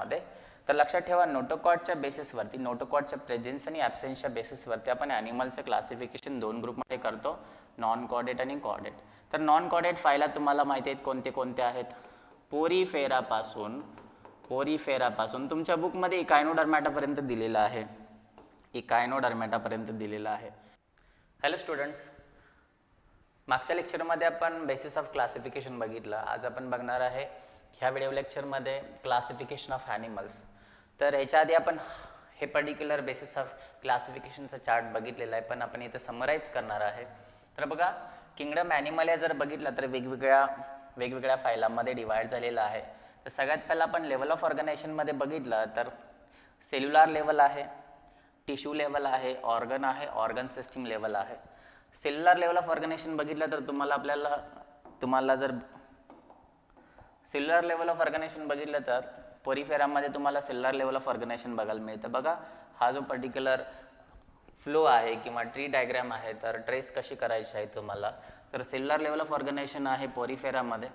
मध्ये. तर लक्षात ठेवा नोटोकॉटच्या बेसिसवरती, नोटोकॉटच्या प्रेझेन्स आणि ॲब्सेन्सच्या बेसिसवरती आपण ॲनिमल्सचं क्लासिफिकेशन दोन ग्रुपमध्ये करतो, नॉन कॉर्डेट आणि कॉर्डेट. तर नॉन कॉर्डेट फायला तुम्हाला माहिती आहेत कोणते कोणते आहेत. पोरीफेरापासून तुमच्या बुकमध्ये इकायनोडर्मॅटापर्यंत दिलेलं आहे, इकायनोडर्मॅटापर्यंत दिलेलं आहे. हॅलो स्टुडंट्स, मागच्या लेक्चरमध्ये आपण बेसिस ऑफ क्लासिफिकेशन बघितलं. आज आपण बघणार आहे ह्या व्हिडिओ लेक्चरमध्ये क्लासिफिकेशन ऑफ ॲनिमल्स. तर ह्याच्या आधी आपण हे पर्टिक्युलर बेसिस ऑफ क्लासिफिकेशनचा चार्ट बघितलेला आहे, पण आपण इथं समराईज करणार आहे. तर बघा, किंगडम ॲनिमल या जर बघितलं तर वेगवेगळ्या फायलामध्ये डिवाइड झालेलं आहे. तर सगळ्यात पहिला आपण लेवल ऑफ ऑर्गनायझेशनमध्ये बघितलं तर सेल्युलर लेवल आहे, टिश्यू लेवल आहे, ऑर्गन आहे, ऑर्गन सिस्टीम लेवल आहे. सेल्युलर लेवल ऑफ ऑर्गनायझेशन बघितलं तर तुम्हाला जर सेल्युलर लेवल ऑफ ऑर्गनायझेशन बघितलं तर पोरीफेरामध्ये तुम्हाला सेल्युलर लेवल ऑफ ऑर्गनायझेशन बघायला मिळतं. बघा, हा जो पर्टिक्युलर फ्लो आहे किंवा ट्री डायग्राम आहे, तर ट्रेस कशी करायची आहे तुम्हाला. तर सेल्युलर लेवल ऑफ ऑर्गनायझेशन आहे पोरीफेरामध्ये.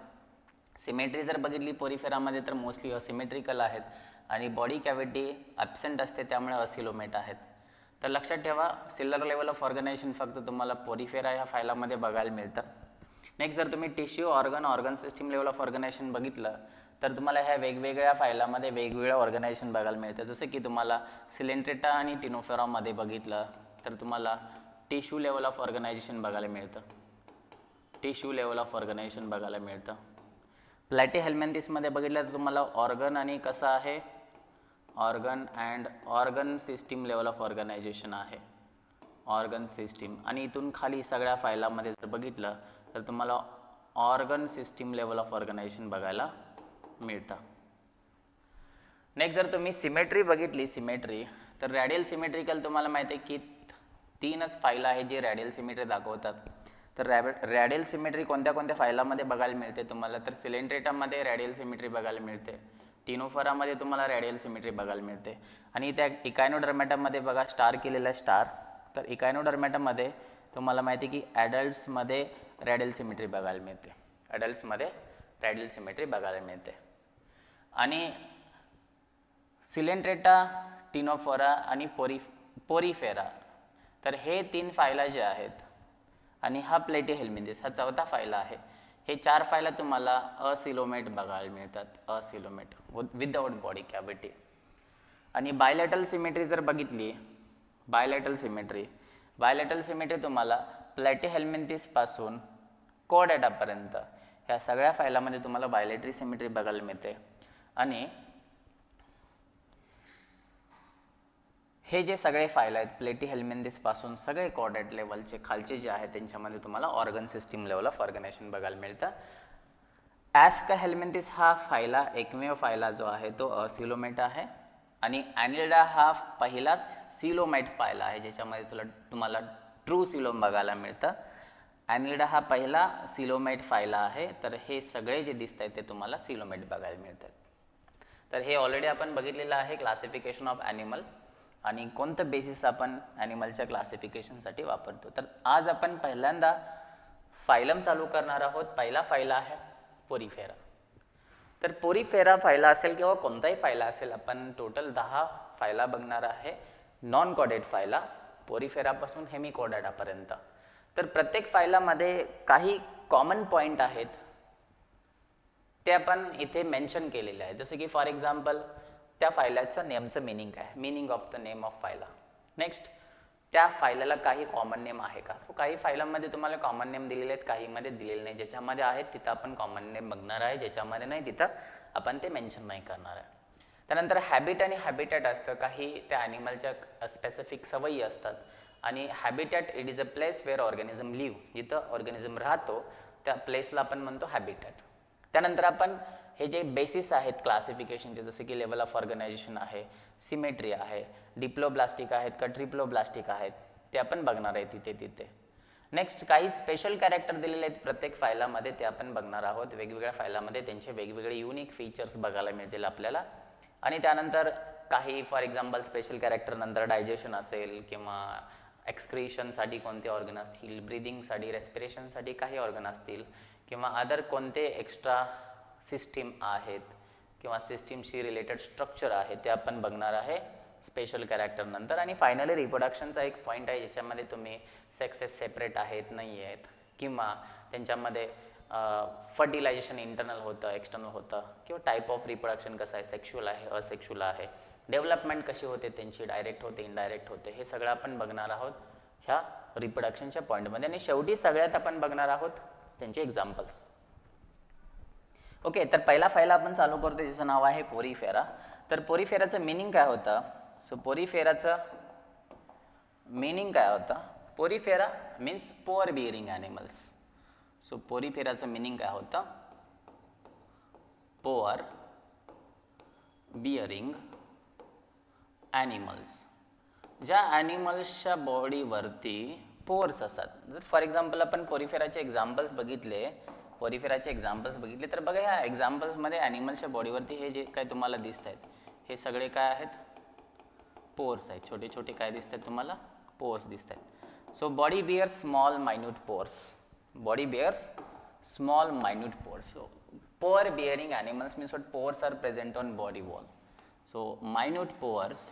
सिमेट्री जर बघितली पोरीफेरामध्ये तर मोस्टली असिमेट्रिकल आहेत आणि बॉडी कॅव्हिटी ॲब्सेंट असते, त्यामुळे असिलोमेट आहेत. तर लक्षात ठेवा, सेल्युलर लेवल ऑफ ऑर्गनायझेशन फक्त तुम्हाला पोरीफेरा या फायलामध्ये बघायला मिळतं. नेक्स्ट जर तुम्ही tissue, organ system level of organisation बघितलं तर तुम्हाला ह्या वेगवेगळ्या फायलामध्ये वेगवेगळ्या ऑर्गनायझेशन बघायला मिळतं. जसं की तुम्हाला सिलेंट्रेटा आणि टिनोफेरामध्ये बघितलं तर तुम्हाला टिश्यू लेवल ऑफ ऑर्गनायझेशन बघायला मिळतं. प्लॅटीहेल्मिंथिसमध्ये बघितलं तर तुम्हाला ऑर्गन आणि कसं आहे, organ system level of organisation आहे, ऑर्गन सिस्टीम. आणि इथून खाली सगळ्या फायलामध्ये जर बघितलं तर तुम्हाला organ system level of organisation बघायला मिळतं. नेक्स्ट जर तुम्ही सिमेट्री बघितली, तर रॅडियल सिमेट्रिकल तुम्हाला माहिती आहे की 3च फाईल आहे जे रॅडियल सिमेट्री दाखवतात. तर रॅडियल सिमेट्री कोणत्या कोणत्या फायलामध्ये बघायला मिळते तुम्हाला, तर सिलेंट्रेटामध्ये रॅडियल सिमेट्री बघायला मिळते, टिनोफेरामध्ये तुम्हाला रॅडियल सिमेट्री बघायला मिळते. आणि त्या इकायनोडर्मॅटामध्ये बघा स्टार केलेला आहे, स्टार. तर इकायनोडर्मॅटामध्ये तुम्हाला माहिती आहे की ॲडल्ट्समध्ये रॅडियल सिमेट्री बघायला मिळते. आणि सिलेंट्रेटा, टिनोफेरा आणि पोरीफेरा, तर हे 3 फायला जे आहेत आणि हा प्लॅटीहेल्मिंथिस हा 4था फायला आहे. हे 4 फायला तुम्हाला असिलोमेट बघायला मिळतात, असिलोमेट विदाउट बॉडी कॅव्हिटी. आणि बायलॅटरल सिमेट्री जर बघितली, बायलॅटरल सिमेट्री तुम्हाला प्लॅटीहेल्मिंथिस पासून कॉर्डेटापर्यंत ह्या सगळ्या फायलामध्ये तुम्हाला बायलॅटरी सिमेट्री बघायला मिळते. आणि हे जे सगळे फाईल आहेत प्लॅटीहेल्मिंथिस पासून सगळे कॉर्डेट लेवलचे खालचे जे आहेत त्यांच्यामध्ये तुम्हाला organ system level of organisation बघायला मिळतं. ॲस्काहेल्मिंथिस हा फायला एकमेव फायला जो आहे तो असिलोमेट आहे. आणि ॲनिलिडा हा पहिला सिलोमेट फायला आहे ज्याच्यामध्ये तुम्हाला ट्रू सिलोम बघायला मिळतं. ॲनिलिडा हा पहिला सिलोमेट फायला आहे. तर हे सगळे जे दिसत आहेत ते तुम्हाला सिलोमेट बघायला मिळतात. तर हे ऑलरेडी आपण बघितलेलं आहे क्लासिफिकेशन ऑफ ॲनिमल आणि कोणतं बेसिस आपण ॲनिमलच्या क्लासिफिकेशनसाठी वापरतो. तर आज आपण पहिल्यांदा फायलम चालू करणार आहोत. पहिला फायला आहे पोरीफेरा. तर पोरीफेरा फायला असेल किंवा कोणताही फायला असेल, आपण टोटल 10 फायला बघणार आहे. नॉन कॉर्डेट फायला पोरीफेरापासून हेमिकॉर्डेटापर्यंत. तर प्रत्येक फायलामध्ये काही कॉमन पॉईंट आहेत ते आपण इथे मेन्शन केलेले आहे. जसं की फॉर एक्झाम्पल त्या फायलाचं नेमचं मिनिंग काय, meaning of the name of phyla. Next, त्या फायलाला काही कॉमन नेम आहे का. सो काही फायलांमध्ये तुम्हाला कॉमन नेम दिलेले आहेत, काहीमध्ये दिलेले नाही. ज्याच्यामध्ये आहेत तिथं आपण कॉमन नेम बघणार आहे, ज्याच्यामध्ये नाही तिथं आपण ते मेन्शन नाही करणार आहे. त्यानंतर हॅबिट आणि हॅबिटॅट असतं. काही त्या ॲनिमलच्या स्पेसिफिक सवयी असतात. आणि habitat it is a place where organism live, जिथं ऑर्गॅनिझम राहतो त्या प्लेसला आपण म्हणतो हॅबिटॅट. त्यानंतर आपण हे जे बेसिस आहेत क्लासिफिकेशनचे, जसे की लेवल ऑफ ऑर्गनायझेशन आहे, सिमेट्री आहे, डिप्लोब्लास्टिक आहेत का ट्रिप्लोब्लास्टिक आहेत, ते आपण बघणार आहे तिथे. नेक्स्ट, काही स्पेशल कॅरेक्टर दिलेले आहेत प्रत्येक फायलामध्ये, ते आपण बघणार आहोत. वेगवेगळ्या फायलामध्ये त्यांचे वेगवेगळे युनिक फीचर्स बघायला मिळतील आपल्याला. आणि त्यानंतर काही फॉर एक्झाम्पल स्पेशल कॅरेक्टर नंतर डायजेशन असेल किंवा एक्सक्रिशनसाठी कोणते ऑर्गन असतील, ब्रिदिंगसाठी, रेस्पिरेशनसाठी काही ऑर्गन असतील किंवा अदर कोणते एक्स्ट्रा सिस्टीम आहेत किंवा सिस्टीमशी रिलेटेड स्ट्रक्चर आहे ते आपण बघणार आहे स्पेशल कॅरेक्टर नंतर. आणि फायनली रिप्रोडक्शनचा एक पॉईंट आहे ज्याच्यामध्ये तुम्ही सेक्सेस सेपरेट आहेत नाही आहेत किंवा त्यांच्यामध्ये फर्टिलायझेशन इंटरनल होतं एक्सटर्नल होतं किंवा टाईप ऑफ रिप्रोडक्शन कसं आहे, सेक्शुअल आहे असेक्शुअल आहे, डेव्हलपमेंट कशी होते त्यांची, डायरेक्ट होते इनडायरेक्ट होते, हे सगळं आपण बघणार आहोत ह्या रिप्रोडक्शनच्या पॉईंटमध्ये. आणि शेवटी सगळ्यात आपण बघणार आहोत त्यांचे एक्झाम्पल्स. ओके, तर पहिला फायला आपण चालू करतो ज्याचं नाव आहे पोरीफेरा. तर पोरीफेराचं मिनिंग काय होतं? सो पोरीफेराचं मिनिंग काय होतं? Porifera means pore bearing animals. So पोरीफेराचं मिनिंग काय होतं? Pore bearing animals. ज्या ॲनिमल्सच्या बॉडीवरती पोअर्स असतात. जर फॉर एक्झाम्पल आपण पोरीफेराचे एक्झाम्पल्स बघितले तर बघा ह्या एक्झाम्पल्समध्ये ॲनिमल्सच्या बॉडीवरती हे जे काय तुम्हाला दिसत आहेत हे सगळे काय आहेत? पोअर्स आहेत. छोटे छोटे काय दिसत आहेत तुम्हाला? पोअर्स दिसत आहेत. So body bears small minute pores. Body bears small minute pores. So pore bearing animals means what? Pores are present on body wall. So minute pores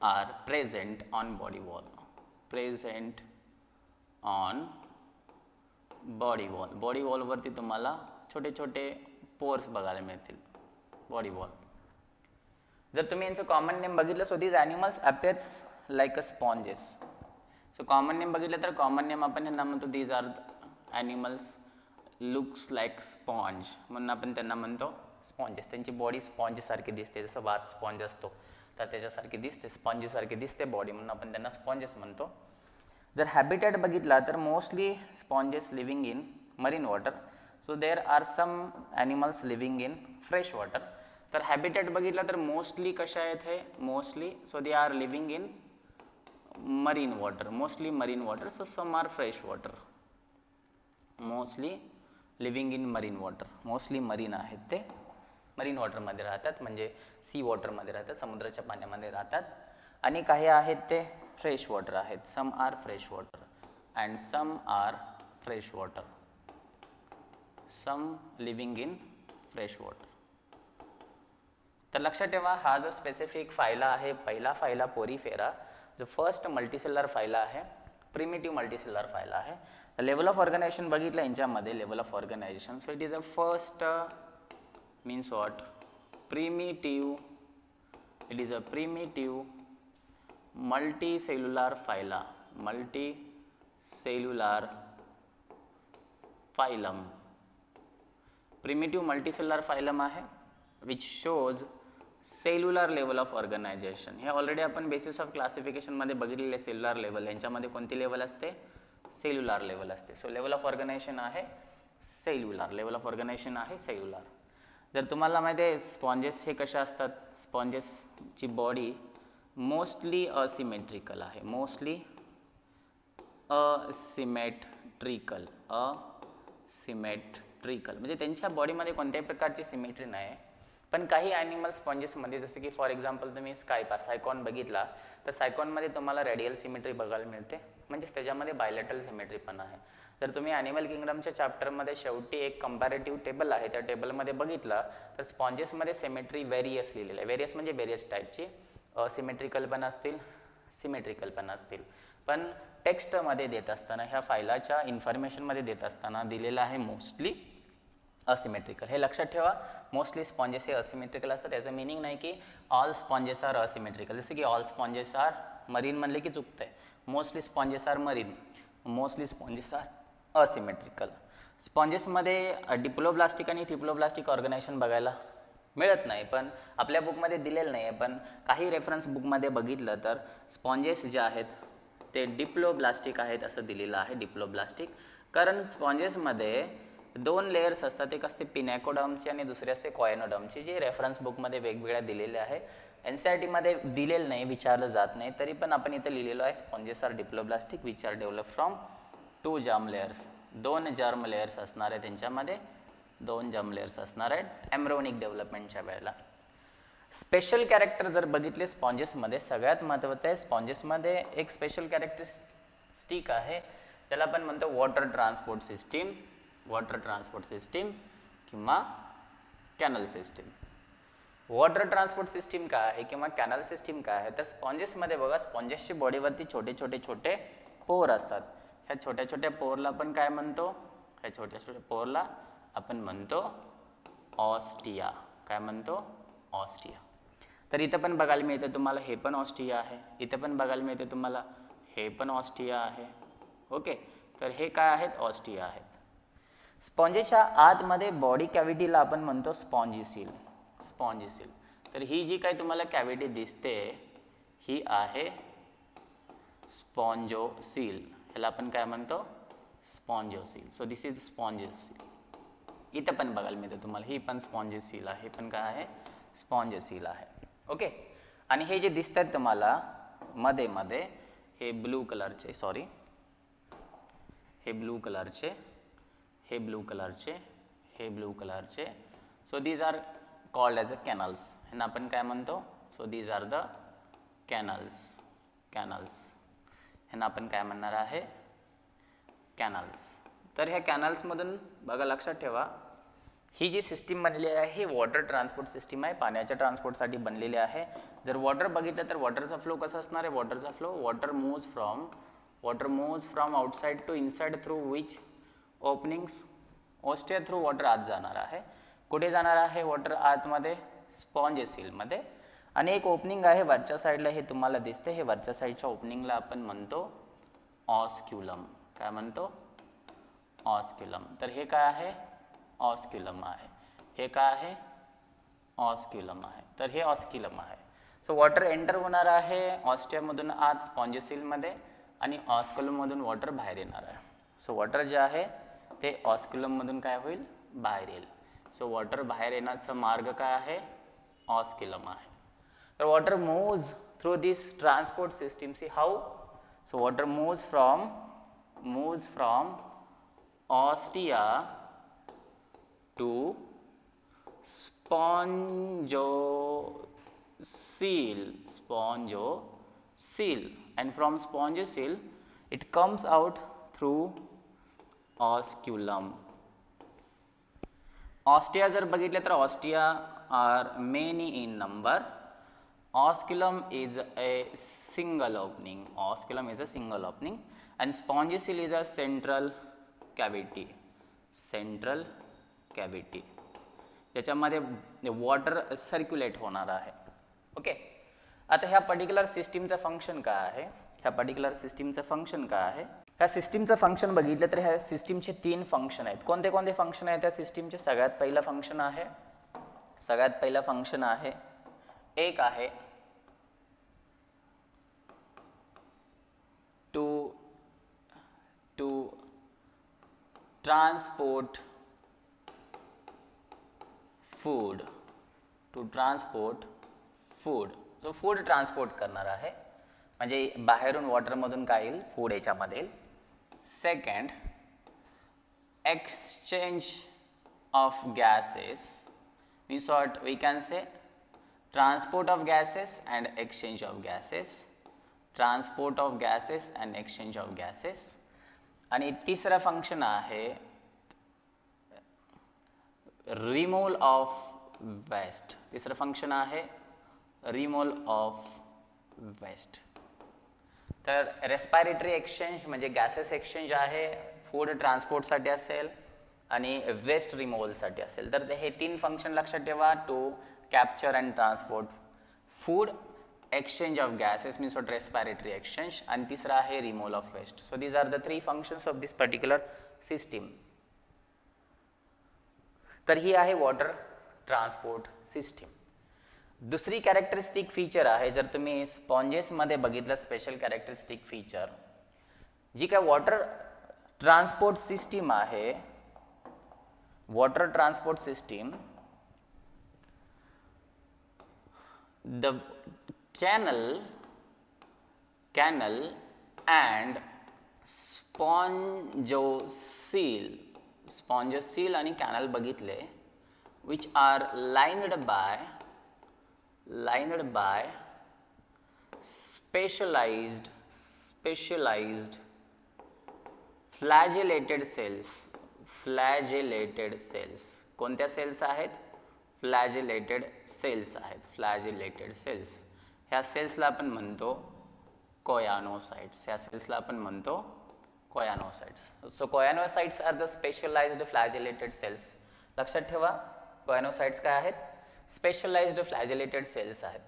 are present on body wall. Body wall वरती तुम्हाला छोटे छोटे pores बघायला मिळतील body wall. जर तुम्ही यांचं common name बघितलं, so these animals appears like a sponges. So common name बघितलं तर कॉमन नेम आपण यांना म्हणतो these are animals looks like sponge, म्हणून आपण त्यांना म्हणतो स्पॉन्जेस. त्यांची बॉडी स्पॉन्जसारखी दिसते, जसं भात स्पॉन्ज असतो तर त्याच्यासारखी दिसते, स्पॉन्जसारखी दिसते बॉडी, म्हणून आपण त्यांना स्पॉन्जेस म्हणतो. जर हॅबिटॅट बघितला तर mostly sponges living in marine water. So there are some animals living in fresh water. तर हॅबिटॅट बघितला तर मोस्टली कशा आहेत हे? Mostly so they are living in marine water, mostly marine water. So some are fresh water. Mostly living in marine water, mostly marine आहेत ते, marine वॉटरमध्ये राहतात, म्हणजे सी वॉटरमध्ये राहतात, समुद्राच्या पाण्यामध्ये राहतात. आणि काही आहेत ते फ्रेश वॉटर आहेत. Some are fresh water and some are fresh water. Some living in fresh water. तर लक्षात ठेवा हा जो स्पेसिफिक फायला आहे पहिला फायला पोरीफेरा, जो फर्स्ट मल्टीसेलर फायला आहे, प्रिमिटिव्ह मल्टीसेलर फायला आहे. लेवल ऑफ ऑर्गनायझेशन बघितलं यांच्यामध्ये, level of organisation. So it is a first means what? Primitive. It is a primitive multicellular phyla. Multicellular phylum. Primitive multicellular phylum आहे which shows cellular level of organization. हे already आपण basis of classification मध्ये बघितलेले cellular level. यांच्यामध्ये कोणती level असते? Cellular level असते. So level of organisation आहे सेल्युलर. लेवल ऑफ ऑर्गनायझेशन आहे सेल्युलर. जर तुम्हाला माहिती आहे स्पॉन्जेस हे कशा असतात? स्पॉन्जेसची बॉडी मोस्टली असिमेट्रिकल आहे. मोस्टली असिमेट्रिकल म्हणजे त्यांच्या बॉडीमध्ये कोणत्याही प्रकारची सिमेट्री नाही. पण काही ॲनिमल स्पॉन्जेसमध्ये जसं की फॉर एक्झाम्पल तुम्ही सायकॉन बघितला तर सायकॉनमध्ये तुम्हाला रेडियल सिमेट्री बघायला मिळते, म्हणजेच त्याच्यामध्ये बायलॅटरल सिमेट्री पण आहे. जर तुम्ही ॲनिमल किंगडमच्या चॅप्टरमध्ये शेवटी एक कंपॅरेटिव्ह टेबल आहे त्या टेबलमध्ये बघितलं तर स्पॉन्जेसमध्ये सिमेट्री व्हेरियस लिहिलेलं आहे. व्हेरियस म्हणजे व्हेरियस टाईपची, सिमेट्रिकल पण असतील, सिमेट्रिकल पण असतील. पण टेक्स्टमध्ये देत असताना ह्या फायलाच्या इन्फॉर्मेशनमध्ये देत असताना दिलेलं आहे मोस्टली असिमेट्रिकल. हे लक्षात ठेवा, मोस्टली स्पॉन्जेस हे असिमेट्रिकल असतात. त्याचं मिनिंग नाही की ऑल स्पॉन्जेस आर असिमेट्रिकल. जसं की ऑल स्पॉन्जेस आर मरीन म्हणले की चुकतं आहे. Mostly sponges are marine, mostly sponges are asymmetrical. स्पॉन्जेसमध्ये डिप्लोब्लास्टिक आणि ट्रिप्लोब्लास्टिक ऑर्गनायझेशन बघायला मिळत नाही, पण आपल्या बुकमध्ये दिलेलं नाही आहे. पण काही रेफरन्स बुकमध्ये बघितलं तर स्पॉन्जेस जे आहेत ते डिप्लोब्लास्टिक आहेत असं दिलेलं आहे. डिप्लोब्लास्टिक कारण स्पॉन्जेसमध्ये दोन लेयर्स असतात, एक असते पिनॅकोडर्मची आणि दुसरी असते कॉयनोडर्मची, जे रेफरन्स बुकमध्ये वेगवेगळ्या दिलेले आहे. NCERTमध्ये दिलेलं नाही, विचारलं जात नाही, तरी पण आपण इथं लिहिलेलं आहे sponges are diploblastic which are develop from 2 germ layers. 2 germ layers असणार आहे त्यांच्यामध्ये, 2 जर्म लेयर्स असणार आहेत एम्ब्रियोनिक डेव्हलपमेंटच्या वेळेला. स्पेशल कॅरेक्टर जर बघितले स्पॉन्जेसमध्ये, सगळ्यात महत्त्वाचं आहे स्पॉन्जेसमध्ये एक स्पेशल कॅरेक्टरिस्टिक आहे त्याला आपण म्हणतो वॉटर ट्रान्सपोर्ट सिस्टीम किंवा canal system. Water transport system काय आहे किंवा कॅनल सिस्टीम काय आहे तर स्पॉन्जेसमध्ये बघा, स्पॉन्जेसची बॉडीवरती छोटे छोटे पोर असतात. ह्या छोट्या छोट्या पोरला आपण काय म्हणतो, ह्या छोट्या छोट्या पोरला आपण म्हणतो ऑस्टिया. काय म्हणतो, ऑस्टिया. तर इथं पण बघायला मिळतं तुम्हाला हे पण ऑस्टिया आहे, इथं पण बघायला मिळतं तुम्हाला हे पण ऑस्टिया आहे. ओके, तर हे काय आहेत, ऑस्टिया आहेत. स्पॉन्जेसच्या आतमध्ये बॉडी कॅव्हिटीला आपण म्हणतो स्पॉन्जिसील. तर ही जी काही तुम्हाला कॅव्हिटी दिसते ही आहे स्पॉन्जोसील. ह्याला आपण काय म्हणतो, spongocoel. So this is spongocoel. इथं पण बघायला मिळतं तुम्हाला ही पण स्पॉन्जोसील आहे, हे पण काय आहे, स्पॉन्जोसील आहे. ओके, आणि हे जे दिसतात तुम्हाला मध्ये मध्ये हे ब्लू कलरचे, सॉरी हे ब्लू कलरचे, हे ब्लू कलरचे, हे ब्लू कलरचे. So these are called as a canals. ह्यांना आपण काय म्हणतो, so these are the canals. ह्यांना आपण काय म्हणणार आहे, कॅनल्स. तर ह्या कॅनल्समधून बघा, लक्षात ठेवा ही जी सिस्टीम बनलेली आहे ही वॉटर ट्रान्सपोर्ट सिस्टीम आहे, पाण्याच्या ट्रान्सपोर्टसाठी बनलेली आहे. जर वॉटर बघितलं तर वॉटरचा फ्लो कसा असणार आहे, वॉटरचा flow, water moves from outside to inside through which openings, ostia through water आत जाणार आहे. कुठे जाणार आहे वॉटर आतमध्ये, स्पॉन्जेसीलमध्ये. आणि एक ओपनिंग आहे वरच्या साईडला, हे तुम्हाला दिसते, हे वरच्या साईडच्या ओपनिंगला आपण म्हणतो ऑस्क्युलम. काय म्हणतो, ऑस्क्युलम. तर हे काय आहे, ऑस्क्युलम आहे. हे काय आहे, ऑस्क्युलम आहे. तर हे ऑस्क्युलम आहे. सो वॉटर एंटर होणार आहे ऑस्टियामधून आत स्पॉन्जेसीलमध्ये आणि ऑस्क्युलममधून वॉटर बाहेर येणार आहे. सो वॉटर जे आहे ते ऑस्क्युलममधून काय होईल, बाहेर येईल. सो वॉटर बाहेर येण्याचा मार्ग काय आहे, ऑस्क्युलम आहे. तर water moves through this transport system. See how. So water moves from ostia to spongocele, and from spongocele it comes out through osculum. Ostia जर बघितले तर ostia are many in number. osculum is a single opening. And spongocele is a central cavity. ज्याच्यामध्ये water circulate होणार आहे. Okay, आता ह्या particular सिस्टीमचं function काय आहे, ह्या सिस्टीमचं फंक्शन बघितलं तर ह्या सिस्टीमचे 3 फंक्शन आहेत. कोणते कोणते फंक्शन आहेत त्या सिस्टीमचे, सगळ्यात पहिलं फंक्शन आहे एक आहे to transport food. So food transport करणार आहे, म्हणजे बाहेरून वॉटरमधून काय येईल, फूड याच्यामध्ये येईल. Second, exchange of gases, means what we can say transport of gases and exchange of gases. आणि तिसरं फंक्शन आहे रिमूव्हल ऑफ वेस्ट. तर रेस्पायरेटरी एक्सचेंज म्हणजे गॅसेस एक्सचेंज आहे, फूड ट्रान्सपोर्टसाठी असेल आणि वेस्ट रिमूव्हलसाठी असेल. तर हे 3 फंक्शन लक्षात ठेवा, to capture and transport food, exchange of gases means what respiratory exchange, आणि तिसरा आहे removal of waste. So these are the 3 functions of this particular system. तर ही आहे वॉटर ट्रान्सपोर्ट सिस्टीम. दुसरी कॅरेक्टरिस्टिक फीचर आहे, जर तुम्ही स्पॉन्जेसमध्ये बघितलं स्पेशल कॅरेक्टरिस्टिक फीचर, जी काय वॉटर ट्रान्सपोर्ट सिस्टीम आहे, द कॅनल अँड स्पॉन्जोसील आणि कॅनल बघितले, which are lined by specialized flagellated cells, flagellated cells कोणत्या सेल्स आहेत? फ्लॅजिलेटेड सेल्स आहेत, फ्लॅजिलेटेड सेल्स. ह्या सेल्सला आपण म्हणतो कोयानोसाइट्स, ह्या सेल्सला आपण म्हणतो choanocytes. So choanocytes are the specialised flagellated cells. लक्षात ठेवा, कोयानोसाइट्स काय आहेत? स्पेशलाइज्ड फ्लॅजिलेटेड सेल्स आहेत.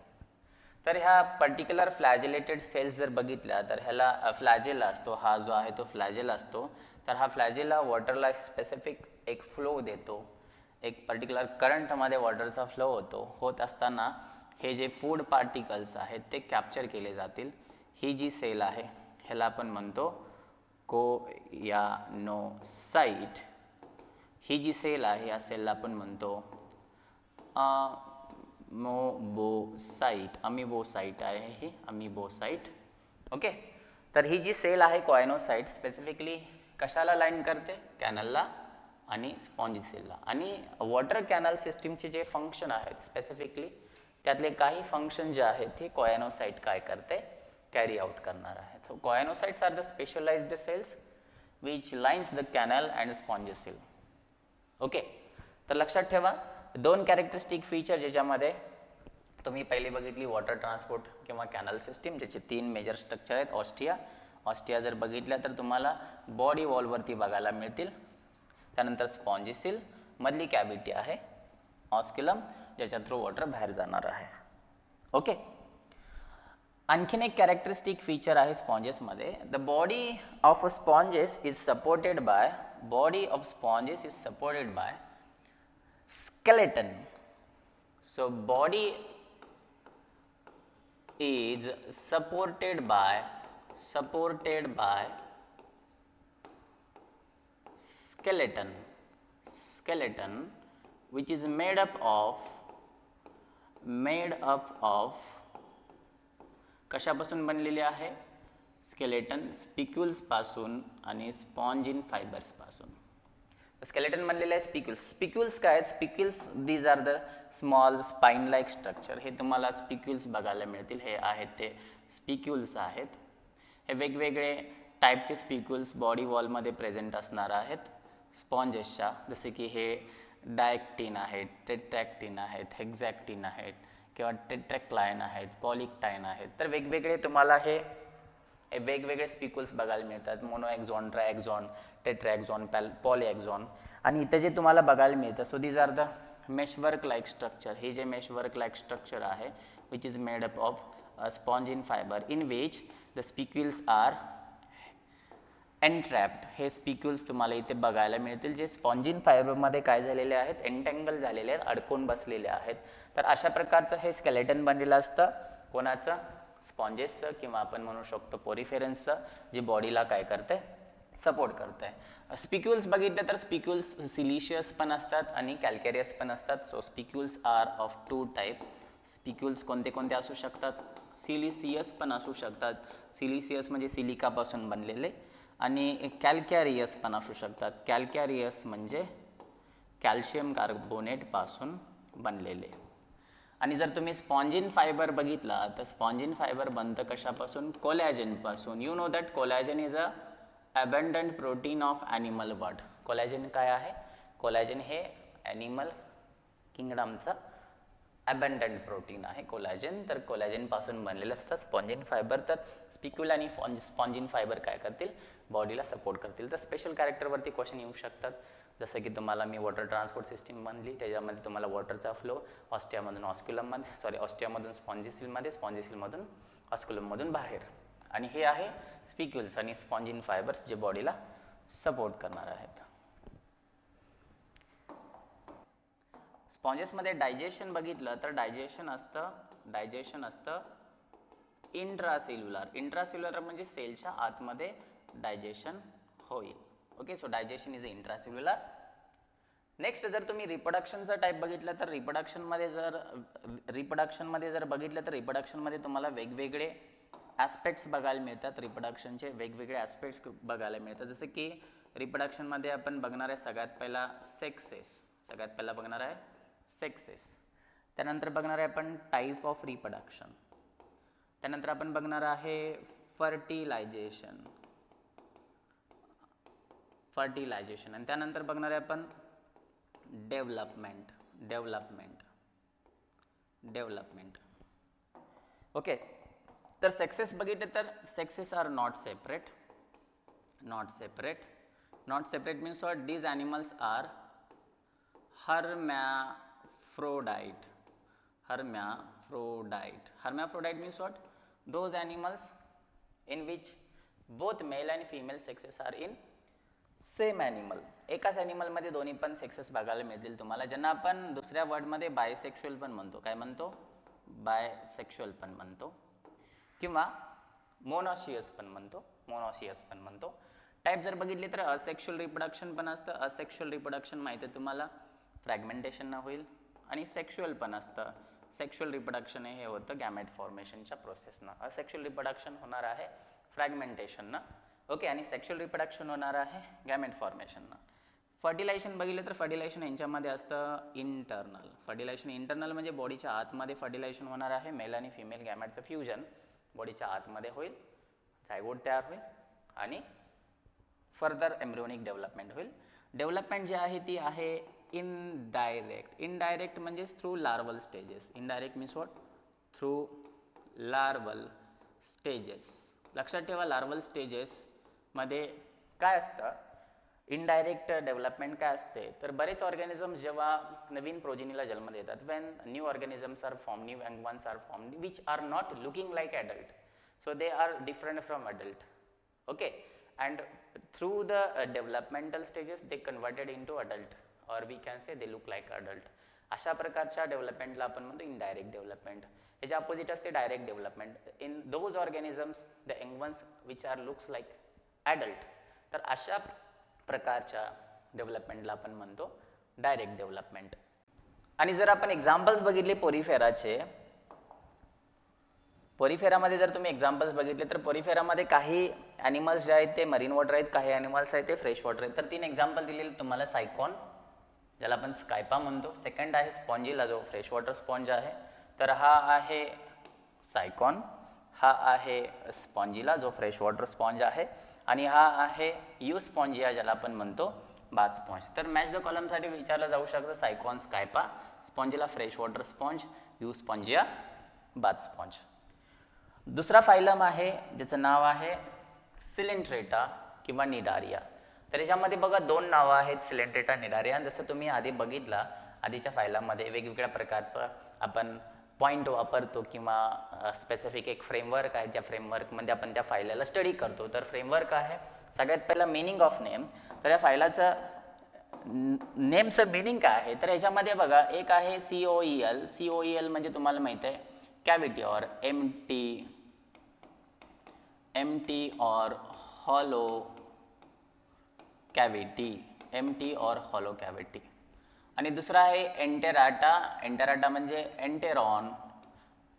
तर ह्या पर्टिक्युलर फ्लॅजिलेटेड सेल्स जर बघितल्या तर ह्याला फ्लॅजेला असतो, हा जो आहे तो फ्लॅजेला असतो. तर हा फ्लॅजेला वॉटरला स्पेसिफिक एक फ्लो देतो, एक पर्टिक्युलर करंटमध्ये वॉटरचा फ्लो होत असताना हे जे फूड पार्टिकल्स आहेत ते कॅप्चर केले जातील. ही जी सेल आहे ह्याला आपण म्हणतो कोयानोसाइट. ही जी सेल आहे या सेलला आपण म्हणतो अमिबोसाइट, अमिबोसाइट आहे ही, अमिबोसाइट. ओके, तर ही जी सेल आहे कोयानोसाइट स्पेसिफिकली कशाला लाईन करते? कॅनलला आणि स्पॉन्जी सेलला. आणि वॉटर कॅनल सिस्टीमचे जे फंक्शन आहेत स्पेसिफिकली त्यातले काही फंक्शन जे आहेत ते कोयानोसाइट काय करते? कॅरी आउट करणार आहे. So choanocytes are the specialised cells which lines the canal and spongocoel. Okay, तर लक्षात ठेवा दोन कॅरेक्टरिस्टिक फीचर ज्याच्यामध्ये तुम्ही पहिली बघितली वॉटर ट्रान्सपोर्ट किंवा कॅनल सिस्टीम, ज्याचे 3 मेजर स्ट्रक्चर आहेत. ऑस्टिया जर बघितल्या तर तुम्हाला बॉडी वॉलवरती बघायला मिळतील. त्यानंतर स्पॉन्जी सेल, मधली कॅव्हिटी आहे ऑस्क्युलम, ज्याच्या थ्रू वॉटर बाहेर जाणार आहे. ओके, आणखीन एक कॅरेक्टरिस्टिक फीचर आहे स्पॉन्जेसमध्ये. The body of sponges is supported by, body of sponges is supported by skeleton. So body is supported by skeleton which is made up of कशापासून बनलेली आहे? स्केलेटन स्पिक्युल्स पासून आणि स्पॉन्जिन फायबर्स पासून. स्केलेटन बनलेले आहे स्पिक्युल्स. स्पिक्युल्स काय आहेत? Spicules these are the small spine like structure. हे तुम्हाला स्पिक्युल्स बघायला मिळतील. हे आहेत ते स्पिक्युल्स आहेत. हे वेगवेगळे टाईपचे स्पिक्युल्स बॉडी वॉलमध्ये प्रेझेंट असणार आहेत स्पॉन्जेसच्या, जसे की हे डायक्टिन आहेत, टेट्रॅक्टिन आहेत, हेक्झॅक्टिन आहेत किंवा टेट्रॅक्लाइन आहेत, पॉलिक्टाइन आहेत. तर वेगवेगळे तुम्हाला हे वेगवेगळे स्पिक्युल्स बघायला मिळतात. मोनोएक्झॉन, ट्रायएक्झॉन, टेट्राएक्झॉन, पॉलीएक्झॉन. आणि इथं जे तुम्हाला बघायला मिळतं, so these are the meshwork like structure. हे जे मेशवर्क लाईक स्ट्रक्चर आहे which is made up of spongin fibre in which the spicules are entrapped. हे स्पिक्युल्स तुम्हाला इथे बघायला मिळतील जे स्पॉन्जिन फायबरमध्ये काय झालेले आहेत? एन्टँगल झालेले आहेत, अडकून बसलेले आहेत. तर अशा प्रकारचं हे स्केलेटन बनलेलं असतं. कोणाचं? स्पॉन्जेसचं किंवा आपण म्हणू शकतो पोरिफेरन्सचं, जे बॉडीला काय करते? सपोर्ट करते. स्पिक्युल्स बघितलं तर स्पिक्युल्स सिलिशियस पण असतात आणि कॅल्केरियस पण असतात. So spicules are of 2 type. Spicules कोणते कोणते असू शकतात? सिलिशियस पण असू शकतात. सिलिशियस म्हणजे सिलिकापासून बनलेले. आणि कॅल्कॅरियस पण असू शकतात. कॅल्कॅरियस म्हणजे कॅल्शियम कार्बोनेटपासून बनलेले. आणि जर तुम्ही स्पॉन्जिन फायबर बघितला तर स्पॉन्जिन फायबर बनतं कशापासून? कोलॅजनपासून. You know that collagen is a abundant protein of animal world. Collagen काय आहे? कोलॅजन हे ॲनिमल किंगडमचं अबंडंट प्रोटीन आहे कोलॅजन. तर कोलॅजनपासून बनलेलं असतं स्पॉन्जिन फायबर. तर स्पिक्युल आणि स्पॉन्जिन फायबर काय करतील? बॉडीला सपोर्ट करतील. तर स्पेशल कॅरेक्टरवरती क्वेश्चन येऊ शकतात. जसं की तुम्हाला मी वॉटर ट्रान्सपोर्ट सिस्टीम बनली, त्याच्यामध्ये तुम्हाला वॉटरचा फ्लो ऑस्टियामधून ऑस्क्युलममध्ये, ऑस्टियामधून स्पॉन्जिसिलमध्ये, स्पॉन्जिसिलमधून ऑस्क्युलममधून बाहेर. आणि हे आहे स्पिक्युल्स आणि स्पॉन्जिन फायबर्स जे बॉडीला सपोर्ट करणार आहेत. स्पॉन्जेसमध्ये डायजेशन बघितलं तर डायजेशन असतं इंट्रासेल्युलर. इंट्रासेल्युलर म्हणजे सेलच्या आतमध्ये डायजेशन होईल. Okay, so digestion is intracellular. Next जर तुम्ही रिप्रोडक्शनचा टाईप बघितलं तर रिप्रोडक्शनमध्ये जर बघितलं तर रिप्रोडक्शनमध्ये तुम्हाला वेगवेगळे ॲस्पेक्ट्स बघायला मिळतात. रिप्रोडक्शनचे वेगवेगळे ॲस्पेक्ट्स बघायला मिळतात. जसं की रिप्रोडक्शनमध्ये आपण बघणार आहे सगळ्यात पहिला सेक्सेस. त्यानंतर बघणार आहे आपण टाईप ऑफ रिप्रोडक्शन. त्यानंतर आपण बघणार आहे फर्टिलायझेशन. फर्टिलायझेशन आणि त्यानंतर बघणार आहे आपण डेव्हलपमेंट. ओके, तर सेक्सेस बघितले तर sexes are not separate means what, these animals are hermaphrodite means what, those animals in which both male and female sexes are in same animal. एकाच ॲनिमलमध्ये दोन्ही पण सेक्सेस बघायला मिळतील तुम्हाला, ज्यांना आपण दुसऱ्या वर्डमध्ये बायसेक्शुअल पण म्हणतो. काय म्हणतो? बायसेक्शुअल पण म्हणतो किंवा मोनॉशियस पण म्हणतो. टाईप जर बघितली तर असेक्शुअल रिप्रोडक्शन पण असतं. असेक्शुअल रिप्रोडक्शन माहिती आहे तुम्हाला, फ्रॅगमेंटेशन न होईल. आणि सेक्शुअल पण असतं. सेक्शुअल रिप्रोडक्शन हे होतं गॅमेट फॉर्मेशनच्या प्रोसेसनं. असेक्शुअल रिप्रोडक्शन होणार आहे फ्रॅगमेंटेशननं. ओके, आणि सेक्शुअल रिप्रोडक्शन होणार आहे गॅमेट फॉर्मेशननं. फर्टिलायझेशन बघितलं तर फर्टिलायझेशन यांच्यामध्ये असतं इंटरनल. फर्टिलायझेशन इंटरनल म्हणजे बॉडीच्या आतमध्ये फर्टिलायझेशन होणार आहे. मेल आणि फिमेल गॅमेटचं फ्युजन बॉडीच्या आतमध्ये होईल, झायगोट तयार होईल आणि फर्दर एम्ब्रियोनिक डेव्हलपमेंट होईल. डेव्हलपमेंट जी आहे ती आहे इनडायरेक्ट म्हणजे through larval stages. Indirect means what, through larval stages. लक्षात ठेवा, लार्वल स्टेजेसमध्ये काय असतं, इनडायरेक्ट डेव्हलपमेंट काय असते, तर बरेच ऑर्गॅनिझम्स जेव्हा नवीन प्रोजेनीला जन्म देतात, when new organisms are form, new young ones are form which are not looking like adult, so they are different from adult. Okay, and through the developmental stages they converted into adult, or we can say they look like adult. अशा प्रकारच्या डेव्हलपमेंटला आपण म्हणतो indirect development. याच्या opposite असते direct development. In those organisms the young ones which are looks like adult. तर अशा प्रकारच्या डेव्हलपमेंटला आपण म्हणतो डायरेक्ट डेव्हलपमेंट. आणि जर आपण एक्झाम्पल्स बघितले पोरीफेरामध्ये जर तुम्ही एक्झाम्पल्स बघितले तर पोरीफेरामध्ये काही ॲनिमल्स जे आहेत ते मरीन वॉटर आहेत, काही ॲनिमल्स आहेत ते फ्रेश वॉटर आहेत. तर 3 एक्झाम्पल दिलेले तुम्हाला. सायकॉन, ज्याला आपण स्कायपा म्हणतो. सेकंड आहे स्पॉन्जिला, जो फ्रेश वॉटर स्पॉन्ज आहे. तर हा आहे सायकॉन, हा आहे स्पॉन्जिला जो फ्रेश वॉटर स्पॉन्ज आहे, आणि हा आहे यू स्पॉन्जिया ज्याला आपण म्हणतो बाथ स्पॉन्ज. तर मॅच द कॉलमसाठी विचारलं जाऊ शकतं Sycon Scypha, Spongilla fresh water sponge, you Spongia bath sponge. दुसरा फायलम आहे ज्याचं नाव आहे सिलेंट्रेटा किंवा निडारिया. तर याच्यामध्ये बघा 2 नावं आहेत, सिलेंट्रेटा, निडारिया. जसं तुम्ही आधी बघितला, आधीच्या फायलामध्ये वेगवेगळ्या प्रकारचं आपण पॉईंट वापरतो किंवा स्पेसिफिक एक फ्रेमवर्क आहे, ज्या फ्रेमवर्कमध्ये आपण त्या फायलाला स्टडी करतो. तर फ्रेमवर्क आहे सगळ्यात पहिला मिनिंग ऑफ नेम. तर या फायलाचं नेमचं मिनिंग काय आहे, तर याच्यामध्ये बघा एक आहे COEL. COEL म्हणजे तुम्हाला माहिती आहे कॅव्हिटी और एम्प्टी और हॉलो कॅव्हिटी. आणि दुसरा आहे एंटेराटा. एंटेराटा म्हणजे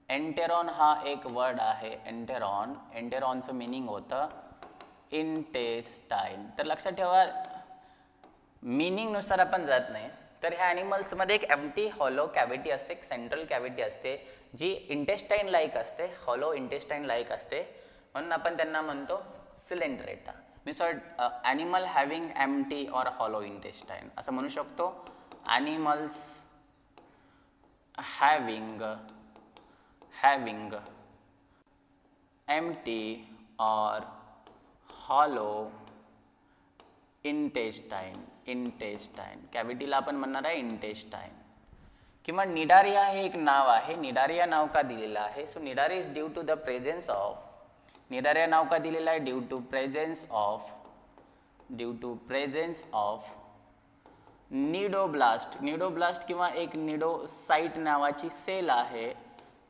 एंटेरॉन हा एक वर्ड आहे. एंटेरॉनचं मिनिंग होतं इंटेस्टाईन. तर लक्षात ठेवा, मिनिंगनुसार आपण जात नाही. तर ह्या ॲनिमल्समध्ये एक एम्प्टी हॉलो कॅव्हिटी असते, एक सेंट्रल कॅव्हिटी असते जी इंटेस्टाईन लाईक असते, हॉलो इंटेस्टाईन लाईक असते, म्हणून आपण त्यांना म्हणतो Coelenterata. Means animal having empty or hollow intestine असं म्हणू शकतो. Animals having empty or hollow intestine. कॅव्हिटीला आपण म्हणणार आहे इंटेस्टाईन. किंवा निडारिया हे एक नाव आहे. निडारिया नाव का दिलेलं आहे, so Cnidaria is due to the presence of, Cnidaria नाव का दिलेलं आहे, due to presence of cnidoblast. Cnidoblast किंवा एक निडोसाइट नावाची सेल आहे.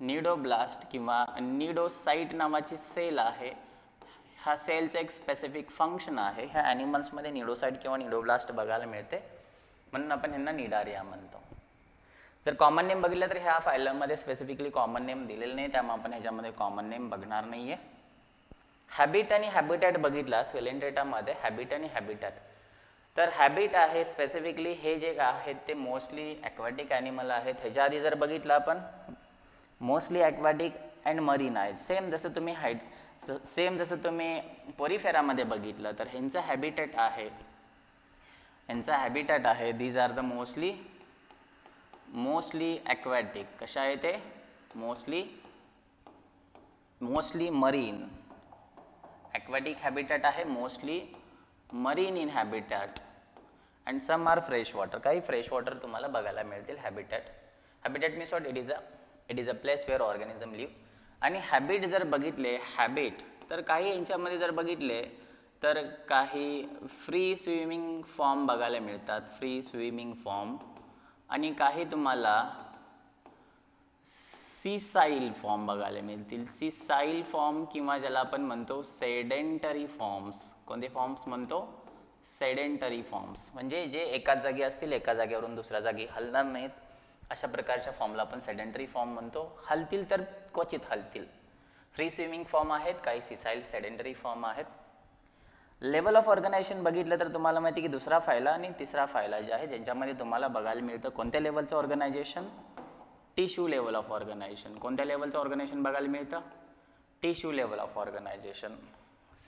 निडोब्लास्ट किंवा निडोसाइट नावाची सेल आहे. हा सेलचं एक स्पेसिफिक फंक्शन आहे. ह्या ॲनिमल्समध्ये निडोसाइट किंवा निडोब्लास्ट बघायला मिळते, म्हणून आपण ह्यांना निडारिया म्हणतो. जर कॉमन नेम बघितलं तर ह्या फायलमध्ये स्पेसिफिकली कॉमन नेम दिलेलं नाही, त्यामुळे आपण ह्याच्यामध्ये कॉमन नेम बघणार नाही आहे. हॅबिट आणि हॅबिटॅट बघितला सिलेंट्रेटामध्ये, हॅबिट आणि हॅबिटॅट. तर हॅबिट आहे स्पेसिफिकली हे जे आहेत ते मोस्टली ॲक्वॅटिक ॲनिमल आहेत. ह्याच्या आधी जर बघितलं आपण मोस्टली ॲक्वॅटिक अँड मरीन आहेत. सेम जसं तुम्ही पोरीफेरामध्ये बघितलं तर ह्यांचं हॅबिटॅट आहे यांचा हॅबिटॅट आहे these are the mostly aquatic. कशा आहे ते? Mostly marine. ॲक्वॅटिक हॅबिटॅट आहे, mostly marine in habitat and some are fresh water. काही फ्रेश वॉटर तुम्हाला बघायला मिळतील habitat. Habitat means what? It is a place where organism live. आणि habit जर बघितले, हॅबिट तर काही यांच्यामध्ये जर बघितले तर काही फ्री स्विमिंग फॉर्म बघायला मिळतात, फ्री स्विमिंग फॉर्म. आणि काही तुम्हाला सीसाईल फॉर्म बघायला मिळतील. सीसाईल फॉर्म किंवा ज्याला आपण म्हणतो सेडेंटरी फॉर्म्स. कोणते फॉर्म्स म्हणतो? Sedentary forms. म्हणजे जे एकाच जागी असतील, एका जागेवरून दुसऱ्या जागी हलणार नाहीत, अशा प्रकारच्या फॉर्मला आपण सेडेंटरी फॉर्म म्हणतो. हलतील तर क्वचित हलतील. फ्री स्विमिंग फॉर्म आहेत, काही सीसाईल सेडेंटरी फॉर्म आहेत. लेवल ऑफ ऑर्गनायझेशन बघितलं तर तुम्हाला माहिती की दुसरा फायला आणि तिसरा फायला जे आहे ज्यांच्यामध्ये तुम्हाला बघायला मिळतं कोणत्या लेवलचं organisation? Tissue level of organisation. कोणत्या लेवलचं ऑर्गनायझेशन बघायला मिळतं? Tissue level of organisation.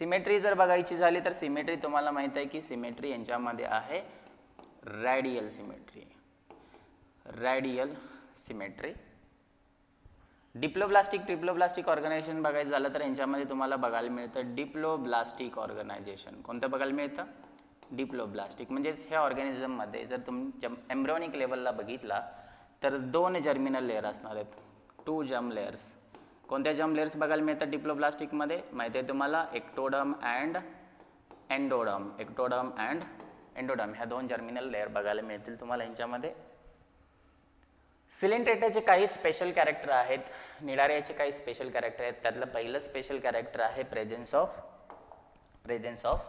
Symmetry जर बघायची झाली तर सिमेट्री तुम्हाला माहीत आहे की सिमेट्री यांच्यामध्ये आहे radial symmetry. Radial symmetry. Triploblastic organisation बघायचं झालं तर यांच्यामध्ये तुम्हाला बघायला मिळतं डिप्लोब्लास्टिक ऑर्गनायझेशन. कोणतं बघायला मिळतं? डिप्लोब्लास्टिक. म्हणजेच ह्या ऑर्गॅनिझममध्ये जर तुम्ही एम्ब्रियोनिक लेवलला बघितला तर 2 जर्मिनल लेअर असणार आहेत, 2 जर्म लेअर्स. कोणत्या जर्म लेअर्स बघायला मिळतात डिप्लोब्लास्टिकमध्ये? माहिती आहे तुम्हाला, ectoderm and endoderm. Ectoderm and endoderm ह्या 2 जर्मिनल लेअर बघायला मिळतील तुम्हाला यांच्यामध्ये. सिलेंट्रेटाचे काही स्पेशल कॅरेक्टर आहेत, निडारियाचे काही स्पेशल कॅरेक्टर आहेत. त्यातलं पहिलं स्पेशल कॅरेक्टर आहे प्रेझेन्स ऑफ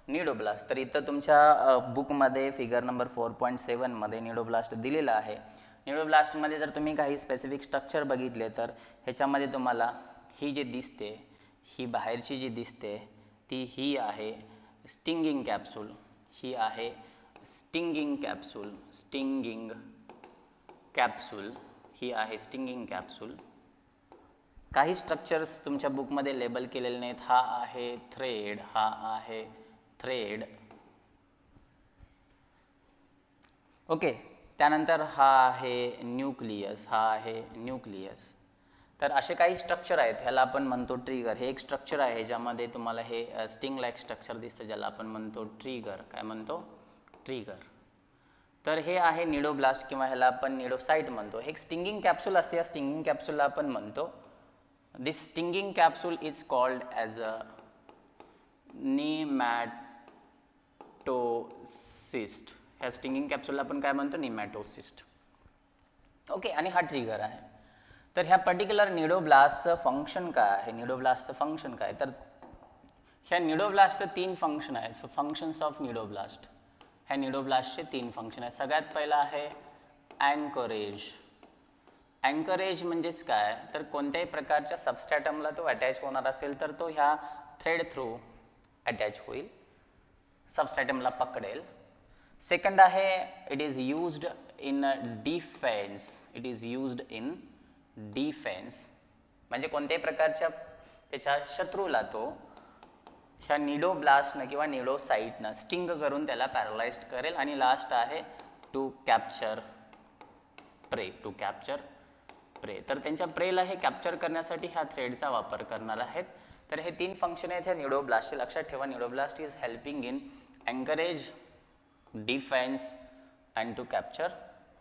निडोब्लास्ट. तर इथं तुमच्या बुकमध्ये फिगर नंबर 4.7 मध्ये निडोब्लास्ट दिलेला आहे. निडोब्लास्टमध्ये जर तुम्ही काही स्पेसिफिक स्ट्रक्चर बघितले तर ह्याच्यामध्ये तुम्हाला ही जी दिसते, ही बाहेरची जी दिसते ती ही आहे स्टिंगिंग कॅप्सूल. ही आहे स्टिंगिंग कॅप्सूल. ही आहे स्टिंगिंग कॅप्सूल. काही स्ट्रक्चर्स तुमच्या बुकमध्ये लेबल केलेले नाहीत. हा आहे थ्रेड. ओके. त्यानंतर हा आहे न्यूक्लियस. तर असे काही स्ट्रक्चर आहेत, ह्याला आपण म्हणतो ट्रिगर. हे एक स्ट्रक्चर आहे ज्यामध्ये तुम्हाला हे स्टिंग लाईक स्ट्रक्चर दिसतं, ज्याला आपण म्हणतो ट्रिगर. काय म्हणतो? ट्रिगर. तर हे आहे निडोब्लास्ट किंवा ह्याला आपण निडोसाइट म्हणतो. हे एक स्टिंगिंग कॅप्सूल असते. या स्टिंगिंग कॅप्सूलला आपण म्हणतो, this stinging capsule is called as a nematocyst. ह्या स्टिंगिंग कॅप्सूलला आपण काय म्हणतो? निमॅटोसिस्ट. ओके. आणि हा ट्रिगर आहे. तर ह्या पर्टिक्युलर निडोब्लास्टचं फंक्शन काय आहे? तर ह्या निडोब्लास्टचं 3 फंक्शन आहे. So functions of cnidoblast. ह्या निडोब्लास्टचे 3 फंक्शन आहेत. सगळ्यात पहिला आहे अँकरेज म्हणजेच काय? तर कोणत्याही प्रकारच्या सबस्ट्रॅटमला तो अटॅच होणार असेल तर तो ह्या थ्रेड थ्रू अटॅच होईल, सबस्ट्रॅटमला पकडेल. सेकंड आहे it is used in defence. म्हणजे कोणत्याही प्रकारच्या त्याच्या शत्रूला तो ह्या निडोब्लास्टनं किंवा निडोसाइटनं स्टिंग करून त्याला पॅरालाइज्ड करेल. आणि लास्ट आहे टू कॅप्चर प्रे. तर त्यांच्या प्रेला हे कॅप्चर करण्यासाठी ह्या थ्रेडचा वापर करणार आहेत. तर हे 3 फंक्शन आहेत ह्या निडोब्लास्टचे. लक्षात ठेवा, cnidoblast is helping in anchorage, defence and to capture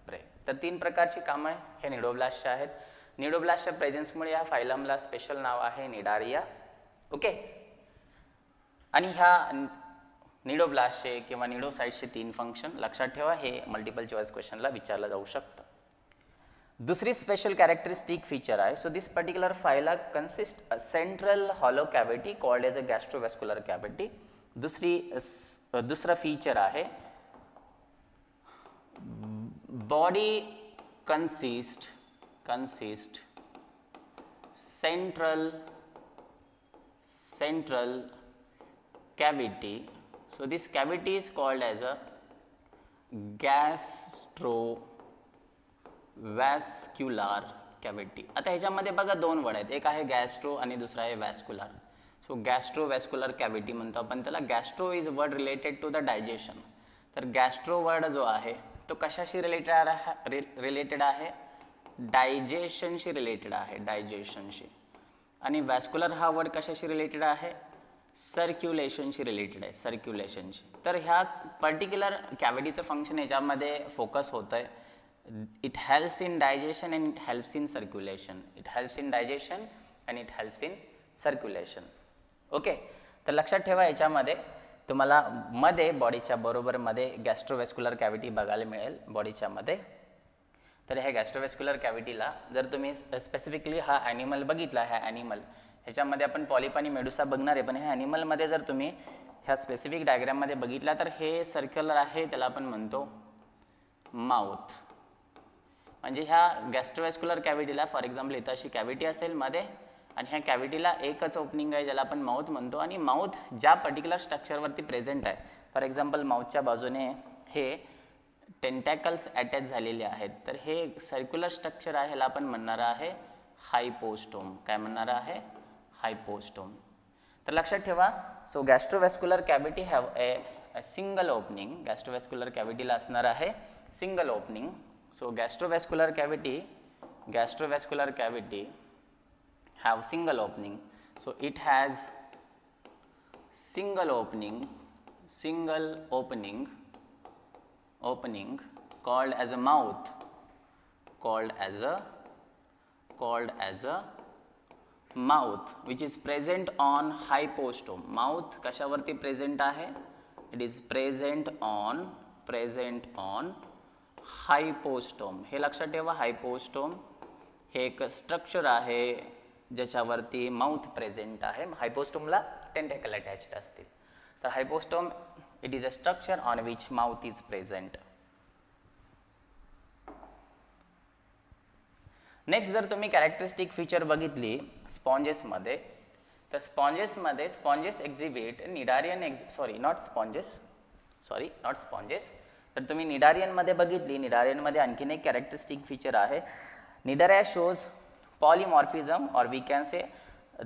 prey. तर 3 प्रकारची कामं हे निडोब्लास्टचे आहेत. निडोब्लास्टच्या प्रेझेन्समुळे या फायलमला स्पेशल नाव आहे निडारिया. ओके. आणि ह्या निडोब्लास्टचे किंवा निडोसाइटचे 3 फंक्शन लक्षात ठेवा. हे मल्टिपल चॉईस क्वेश्चनला विचारलं जाऊ शकतं. दुसरी स्पेशल कॅरेक्टरिस्टिक फीचर आहे. So this particular phyla consist a central hollow cavity called as a gastrovascular cavity. दुसरा फीचर आहे body consist central cavity. So this cavity is called as a gastrovascular cavity. आता ह्याच्यामध्ये बघा 2 word आहेत, एक आहे gastro आणि दुसरा आहे व्हॅस्क्युलर. सो गॅस्ट्रोव्हॅस्क्युलर कॅव्हिटी म्हणतो आपण त्याला. Gastro is word related to the digestion. तर गॅस्ट्रो वर्ड जो आहे तो कशाशी रिलेटेड आहे डायजेशनशी रिलेटेड आहे, डायजेशनशी. आणि वॅस्क्युलर हा वर्ड कशाशी रिलेटेड आहे सर्क्युलेशनशी रिलेटेड आहे, सर्क्युलेशनशी. तर ह्या पर्टिक्युलर कॅव्हिटीचं फंक्शन याच्यामध्ये फोकस होतं आहे. It helps in digestion and it helps in circulation, it helps in digestion and it helps in circulation. Okay, तर लक्षात ठेवा याच्यामध्ये तुम्हाला मध्ये बॉडीच्या बरोबरमध्ये गॅस्ट्रोव्हेस्क्युलर कॅव्हिटी बघायला मिळेल बॉडीच्या मध्ये. तर ह्या गॅस्ट्रोव्हेस्क्युलर कॅव्हिटीला जर तुम्ही स्पेसिफिकली हा ॲनिमल बघितला, ह्या ॲनिमल ह्याच्यामध्ये आपण पॉलिप आणि मेडुसा बघणार आहे, पण ह्या ॲनिमलमध्ये जर तुम्ही ह्या स्पेसिफिक डायग्राममध्ये बघितला तर हे सर्क्युलर आहे, त्याला आपण म्हणतो माउथ. म्हणजे ह्या गॅस्ट्रोव्हेस्क्युलर कॅव्हिटीला फॉर एक्झाम्पल इथं अशी कॅव्हिटी असेल मध्ये आणि ह्या कॅव्हिटीला एकच ओपनिंग आहे ज्याला आपण माउथ म्हणतो. आणि माउथ ज्या पर्टिक्युलर स्ट्रक्चरवरती प्रेझेंट आहे, फॉर एक्झाम्पल माउथच्या बाजूने हे टेंटॅकल्स अटॅच झालेले आहेत, तर हे सर्क्युलर स्ट्रक्चर आहे, ह्याला आपण म्हणणार आहे हायपोस्टोम. काय म्हणणार आहे हायपोस्टोम. तर लक्षात ठेवा, so gastrovascular cavity have a single opening. Gastrovascular कॅव्हिटीला असणार आहे single opening. So gastrovascular cavity have single opening, so it has single opening called as a mouth, called as a mouth which is present on hypostome. mouth कशावरती present आहे, it is present on hypostome. हे लक्षात ठेवा, हायपोस्टोम हे एक structure आहे ज्याच्यावरती mouth present आहे. हायपोस्टोमला टेंटॅकल अटॅच्ड असतील. तर hypostome it is a structure on which mouth is present. Next जर तुम्ही कॅरेक्टरिस्टिक फीचर बघितली स्पॉन्जेसमध्ये, तर sponges exhibit Cnidarian not sponges. तर तुम्ही निडारियनमध्ये बघितली, निडारियनमध्ये आणखीन एक कॅरेक्टरिस्टिक फीचर आहे. Cnidaria shows polymorphism, or we can say